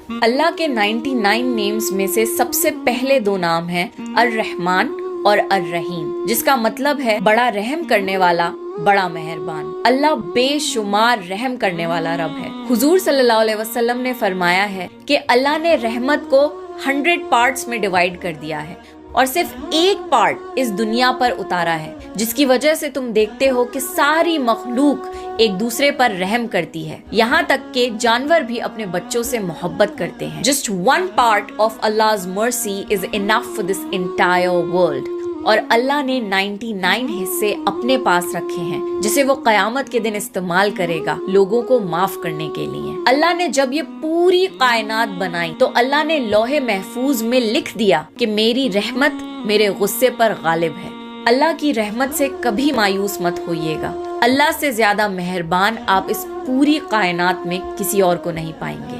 اللہ کے 99 نیمز میں سے سب سے پہلے 2 نام ہیں الرحمن اور الرحیم، جس کا مطلب ہے بڑا رحم کرنے والا، بڑا مہربان۔ اللہ بے شمار رحم کرنے والا رب ہے۔ حضور صلی اللہ علیہ وسلم نے فرمایا ہے کہ اللہ نے رحمت کو 100 پارٹس میں ڈیوائیڈ کر دیا ہے اور صرف 1 پارٹ اس دنیا پر اتارا ہے، جس کی وجہ سے تم دیکھتے ہو کہ ساری مخلوق ایک دوسرے پر رحم کرتی ہے، یہاں تک کہ جانور بھی اپنے بچوں سے محبت کرتے ہیں۔ Just 1 part of Allah's mercy is enough for this entire world۔ اور اللہ نے 99 حصے اپنے پاس رکھے ہیں جسے وہ قیامت کے دن استعمال کرے گا لوگوں کو معاف کرنے کے لیے۔ اللہ نے جب یہ پوری کائنات بنائی تو اللہ نے لوح محفوظ میں لکھ دیا کہ میری رحمت میرے غصے پر غالب ہے۔ اللہ کی رحمت سے کبھی مایوس مت ہوئیے گا۔ اللہ سے زیادہ مہربان آپ اس پوری کائنات میں کسی اور کو نہیں پائیں گے۔